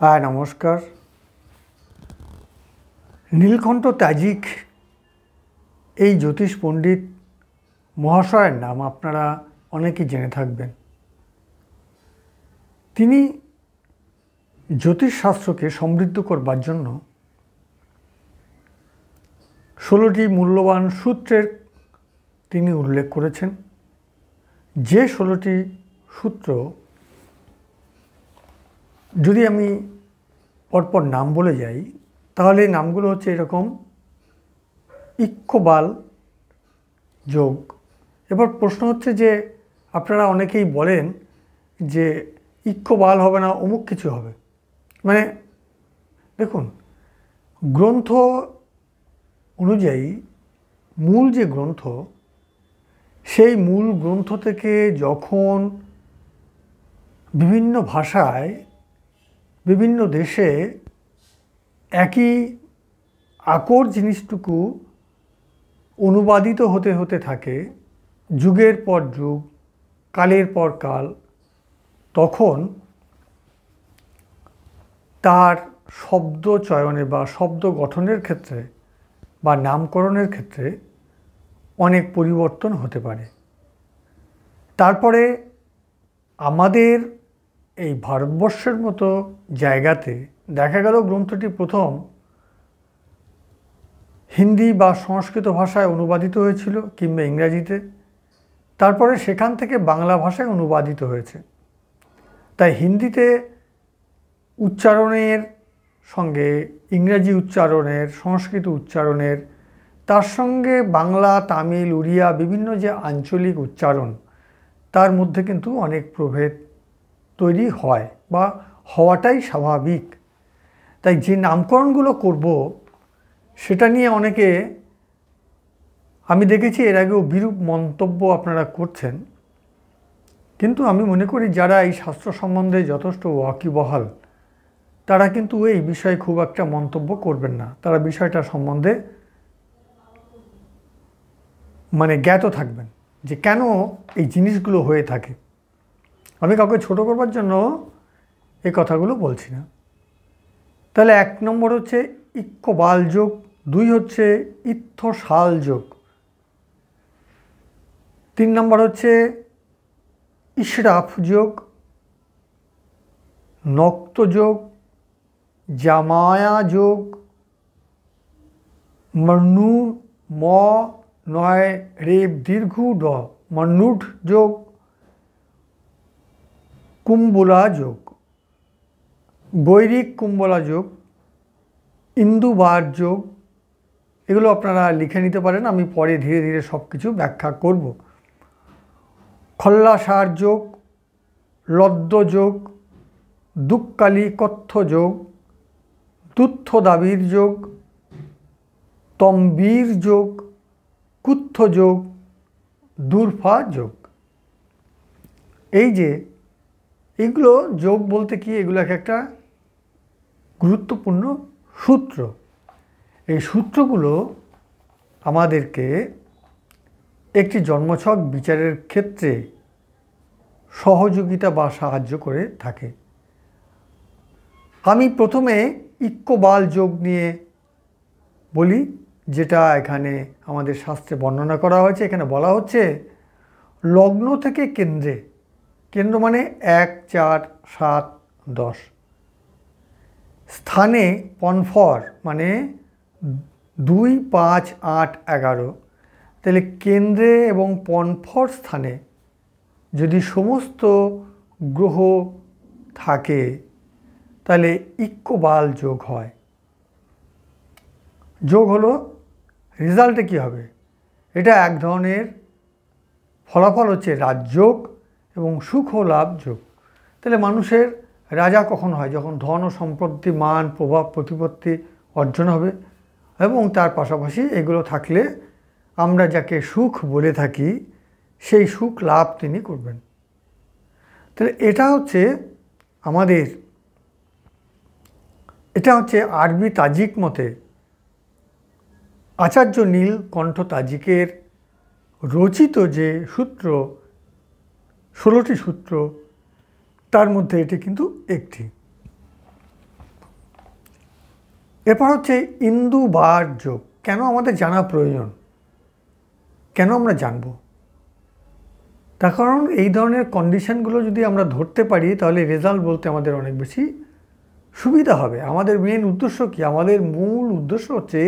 নমস্কার। নীলকণ্ঠ তাজিক এই জ্যোতিষ পণ্ডিত মহাশয়ের নাম আপনারা অনেকেই জেনে থাকবেন। তিনি জ্যোতিষশাস্ত্রকে সমৃদ্ধ করবার জন্য 16টি মূল্যবান সূত্রের তিনি উল্লেখ করেছেন। যে 16টি সূত্র যদি আমি পরপর নাম বলে যাই তাহলে নামগুলো হচ্ছে এরকম: ইক্কবাল যোগ। এবার প্রশ্ন হচ্ছে যে আপনারা অনেকেই বলেন যে ইক্কবাল হবে না, অমুক কিছু হবে। মানে দেখুন, গ্রন্থ অনুযায়ী মূল যে গ্রন্থ, সেই মূল গ্রন্থ থেকে যখন বিভিন্ন ভাষায় বিভিন্ন দেশে একই আকর জিনিসটুকু অনুবাদিত হতে হতে থাকে যুগের পর যুগ, কালের পর কাল, তখন তার শব্দ চয়নে বা শব্দ গঠনের ক্ষেত্রে বা নামকরণের ক্ষেত্রে অনেক পরিবর্তন হতে পারে। তারপরে আমাদের এই ভারতবর্ষের মতো জায়গাতে দেখা গেল গ্রন্থটি প্রথম হিন্দি বা সংস্কৃত ভাষায় অনুবাদিত হয়েছিল কিংবা ইংরাজিতে, তারপরে সেখান থেকে বাংলা ভাষায় অনুবাদিত হয়েছে। তাই হিন্দিতে উচ্চারণের সঙ্গে ইংরাজি উচ্চারণের, সংস্কৃত উচ্চারণের, তার সঙ্গে বাংলা, তামিল, উড়িয়া বিভিন্ন যে আঞ্চলিক উচ্চারণ, তার মধ্যে কিন্তু অনেক প্রভেদ তৈরি হয় বা হওয়াটাই স্বাভাবিক। তাই যে নামকরণগুলো করব সেটা নিয়ে অনেকে, আমি দেখেছি এর আগেও বিরূপ মন্তব্য আপনারা করছেন, কিন্তু আমি মনে করি যারা এই শাস্ত্র সম্বন্ধে যথেষ্ট ওয়াকিবহাল তারা কিন্তু এই বিষয়ে খুব একটা মন্তব্য করবেন না। তারা বিষয়টা সম্বন্ধে জ্ঞাত থাকবেন যে কেন এই জিনিসগুলো হয়ে থাকে। আমি কাউকে ছোট করবার জন্য এই কথাগুলো বলছি না। তাহলে 1 নম্বর হচ্ছে ইক্কবাল যোগ, 2 হচ্ছে ইত্থশাল যোগ, 3 নম্বর হচ্ছে ইশরাফ যোগ, নক্ত যোগ, জামায়া যোগ, মর্নু ম নয় রেব দীর্ঘ ড মন্নুড যোগ, কুম্বলা যোগ, গৈরিক কুম্বলা যোগ, ইন্দুবার যোগ। এগুলো আপনারা লিখে নিতে পারেন, আমি পরে ধীরে ধীরে সব কিছু ব্যাখ্যা করব। খল্লাসার যোগ, লদ্দ যোগ, দুক্কালি কথ্য যোগ, তুথ্য দাবির যোগ, তম্বীর যোগ, কুত্থ যোগ, দুর্ফা যোগ। এই যে এগুলো যোগ বলতে কি, এগুলো একটা গুরুত্বপূর্ণ সূত্র। এই সূত্রগুলো আমাদেরকে একটি জন্মছক বিচারের ক্ষেত্রে সহযোগিতা বা সাহায্য করে থাকে। আমি প্রথমে ইক্কবাল যোগ নিয়ে বলি, যেটা এখানে আমাদের শাস্ত্রে বর্ণনা করা হয়েছে। এখানে বলা হচ্ছে লগ্ন থেকে কেন্দ্রে, কেন্দ্র মানে 1, 4, 7, 10, স্থানে পনফর মানে 2, 5, 8, 11। তাহলে কেন্দ্রে এবং পনফর স্থানে যদি সমস্ত গ্রহ থাকে তাহলে ইক্কবাল যোগ হয়। যোগ হলো, রেজাল্টে কী হবে? এটা এক ধরনের ফলাফল হচ্ছে রাজযোগ এবং সুখ লাভ যোগ। তাহলে মানুষের রাজা কখন হয়? যখন ধন ও সম্পত্তি, মান, প্রভাব, প্রতিপত্তি অর্জন হবে, এবং তার পাশাপাশি এগুলো থাকলে আমরা যাকে সুখ বলে থাকি সেই সুখ লাভ তিনি করবেন। তাহলে এটা হচ্ছে আমাদের, এটা হচ্ছে আরবি তাজিক মতে আচার্য নীলকণ্ঠ তাজিকের রচিত যে সূত্র, 16টি সূত্র, তার মধ্যে এটি কিন্তু একটি। এরপর হচ্ছে ইন্দু বার যোগ। কেন আমাদের জানা প্রয়োজন, কেন আমরা জানব? তার কারণ এই ধরনের কন্ডিশনগুলো যদি আমরা ধরতে পারি তাহলে রেজাল্ট বলতে আমাদের অনেক বেশি সুবিধা হবে। আমাদের মেন উদ্দেশ্য কি? আমাদের মূল উদ্দেশ্য হচ্ছে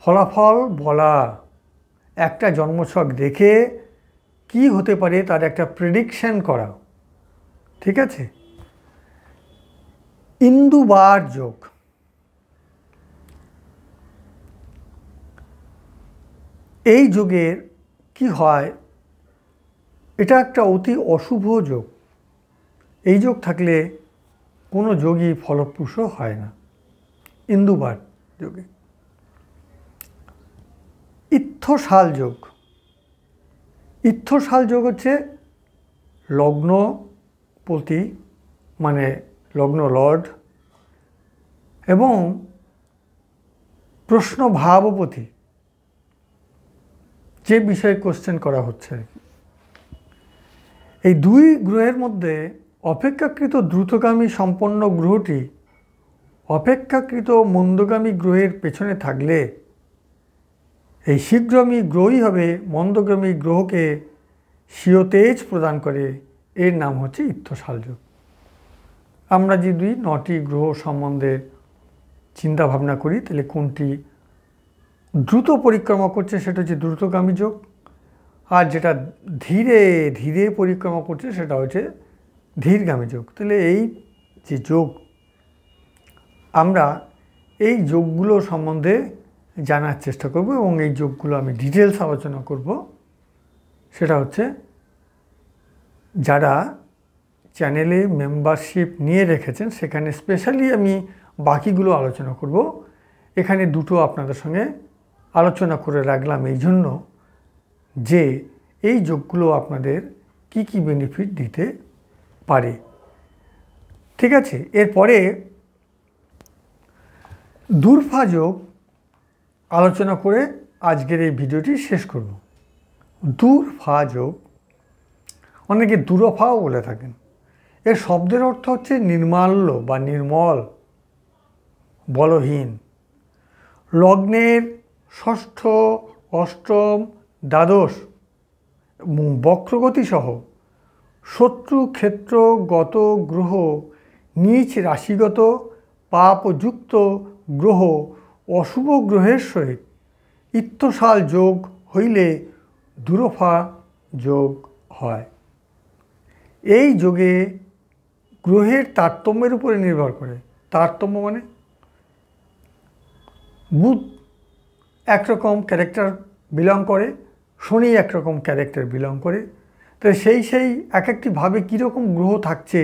ফলাফল বলা, একটা জন্মছক দেখে কি হতে পারে তার একটা প্রেডিকশন করা। ঠিক আছে? ইন্দু বার যোগ, এই যোগের কি হয়, এটা একটা অতি অশুভ যোগ। এই যোগ থাকলে কোনো যোগই ফলপ্রসূ হয় না। ইন্দুবার যোগে ইত্থশাল যোগ। ইত্থশাল যোগ হচ্ছে লগ্নপতি মানে লগ্ন লর্ড এবং প্রশ্ন ভাবপতি, যে বিষয়ে কোশ্চেন করা হচ্ছে। এই দুই গ্রহের মধ্যে অপেক্ষাকৃত দ্রুতগামী সম্পন্ন গ্রহটি অপেক্ষাকৃত মন্দগামী গ্রহের পেছনে থাকলে এই শীঘ্রগামী গ্রহই হবে মন্দগামী গ্রহকে স্বীয় তেজ প্রদান করে। এর নাম হচ্ছে ইত্থশাল যোগ। আমরা যদি 9টি গ্রহ সম্বন্ধে চিন্তা ভাবনা করি তাহলে কোনটি দ্রুত পরিক্রমা করছে সেটা হচ্ছে দ্রুতগামী যোগ, আর যেটা ধীরে ধীরে পরিক্রমা করছে সেটা হচ্ছে ধীরগামী যোগ। তাহলে এই যে যোগ, আমরা এই যোগগুলো সম্বন্ধে জানার চেষ্টা করব এবং এই যোগগুলো আমি ডিটেলস আলোচনা করব। সেটা হচ্ছে যারা চ্যানেলে মেম্বারশিপ নিয়ে রেখেছেন সেখানে স্পেশালি আমি বাকিগুলো আলোচনা করব। এখানে দুটো আপনাদের সঙ্গে আলোচনা করে রাখলাম এই জন্য যে এই যোগগুলো আপনাদের কি কি বেনিফিট দিতে পারে। ঠিক আছে? এরপরে দূর্ফা যোগ আলোচনা করে আজকের এই ভিডিওটি শেষ করব। দূর্ফা যোগ, অনেকে দুরফাও বলে থাকেন। এর শব্দের অর্থ হচ্ছে নির্মাল্য বা নির্মল, বলহীন। লগ্নের ষষ্ঠ, অষ্টম, দ্বাদশ বক্রগতি সহ শত্রু ক্ষেত্রগত গ্রহ, নীচ রাশিগত পাপযুক্ত গ্রহ, অশুভ গ্রহের সহিত ইত্থশাল যোগ হইলে দুরফা যোগ হয়। এই যোগে গ্রহের তারতম্যের উপরে নির্ভর করে। তারতম্য মানে বুধ একরকম ক্যারেক্টার বিলং করে, শনি একরকম ক্যারেক্টার বিলং করে। তো সেই এক একটি ভাবে কীরকম গ্রহ থাকছে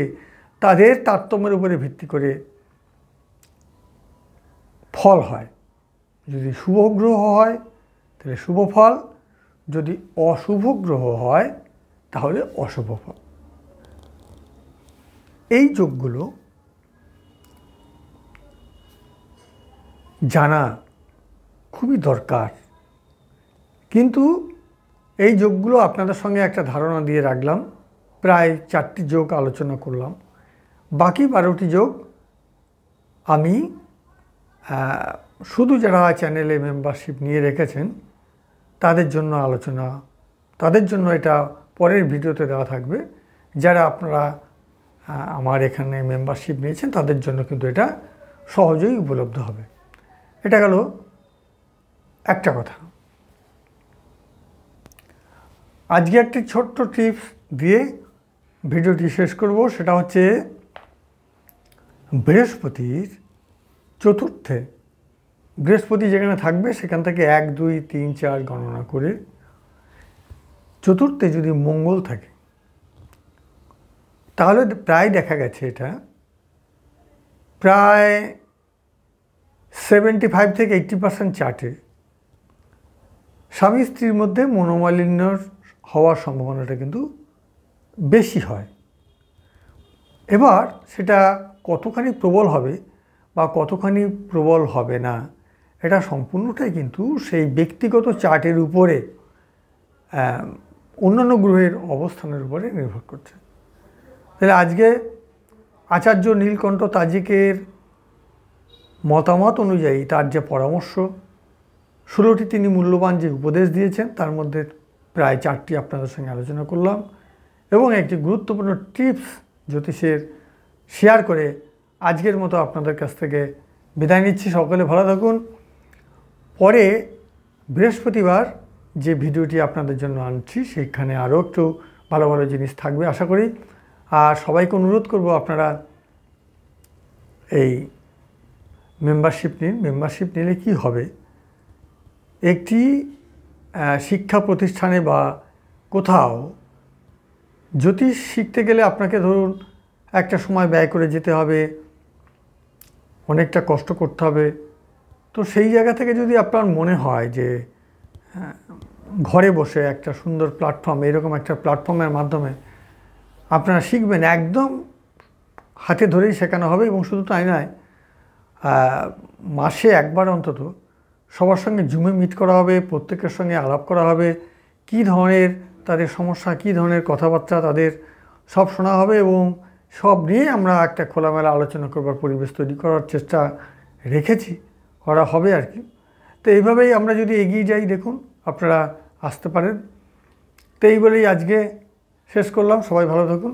তাদের তারতম্যের উপরে ভিত্তি করে ফল হয়। যদি শুভ গ্রহ হয় তাহলে শুভ ফল, যদি অশুভ গ্রহ হয় তাহলে অশুভ ফল। এই যোগগুলো জানা খুবই দরকার, কিন্তু এই যোগগুলো আপনাদের সঙ্গে একটা ধারণা দিয়ে রাখলাম। প্রায় 4টি যোগ আলোচনা করলাম, বাকি 12টি যোগ আমি শুধু যারা চ্যানেলে মেম্বারশিপ নিয়ে রেখেছেন তাদের জন্য তাদের জন্য এটা পরের ভিডিওতে দেওয়া থাকবে। যারা আপনারা আমার এখানে মেম্বারশিপ নিয়েছেন তাদের জন্য কিন্তু এটা সহজেই উপলব্ধ হবে। এটা গেল একটা কথা। আজকে একটি ছোট্ট টিপস দিয়ে ভিডিওটি শেষ করব। সেটা হচ্ছে বৃহস্পতির চতুর্থে, বৃহস্পতি যেখানে থাকবে সেখান থেকে 1, 2, 3, 4 গণনা করে চতুর্থে যদি মঙ্গল থাকে তাহলে প্রায় দেখা গেছে এটা প্রায় 75 থেকে 80% চার্টে স্বামী স্ত্রীর মধ্যে মনোমালিন্য হওয়ার সম্ভাবনাটা কিন্তু বেশি হয়। এবার সেটা কতখানি প্রবল হবে বা কতখানি প্রবল হবে না, এটা সম্পূর্ণটাই কিন্তু সেই ব্যক্তিগত চার্টের উপরে অন্যান্য গ্রহের অবস্থানের উপরে নির্ভর করছে। তাহলে আজকে আচার্য নীলকণ্ঠ তাজিকের মতামত অনুযায়ী তার যে পরামর্শ, 16টি তিনি মূল্যবান যে উপদেশ দিয়েছেন তার মধ্যে প্রায় 4টি আপনাদের সঙ্গে আলোচনা করলাম এবং একটি গুরুত্বপূর্ণ টিপস জ্যোতিষের শেয়ার করে আজকের মতো আপনাদের কাছ থেকে বিদায় নিচ্ছি। সকলে ভালো থাকুন। পরে বৃহস্পতিবার যে ভিডিওটি আপনাদের জন্য আনছি সেখানে আরও একটু ভালো ভালো জিনিস থাকবে আশা করি। আর সবাইকে অনুরোধ করব আপনারা এই মেম্বারশিপ নিন। মেম্বারশিপ নিলে কি হবে, একটি শিক্ষা প্রতিষ্ঠানে বা কোথাও জ্যোতিষ শিখতে গেলে আপনাকে ধরুন একটা সময় ব্যয় করে যেতে হবে, অনেকটা কষ্ট করতে হবে। তো সেই জায়গা থেকে যদি আপনার মনে হয় যে ঘরে বসে একটা সুন্দর প্ল্যাটফর্ম, এরকম একটা প্ল্যাটফর্মের মাধ্যমে আপনারা শিখবেন, একদম হাতে ধরেই শেখানো হবে এবং শুধু তাই নয়, মাসে একবার অন্তত সবার সঙ্গে জুমে মিট করা হবে, প্রত্যেকের সঙ্গে আলাপ করা হবে, কী ধরনের তাদের সমস্যা, কী ধরনের কথাবার্তা তাদের সব শোনা হবে এবং সব নিয়ে আমরা একটা খোলামেলা আলোচনা করবার পরিবেশ তৈরি করার চেষ্টা রেখেছি, করা হবে আর কি। তো এইভাবেই আমরা যদি এগিয়ে যাই, দেখুন আপনারা আসতে পারেন। তো এই বলেই আজকে শেষ করলাম। সবাই ভালো থাকুন।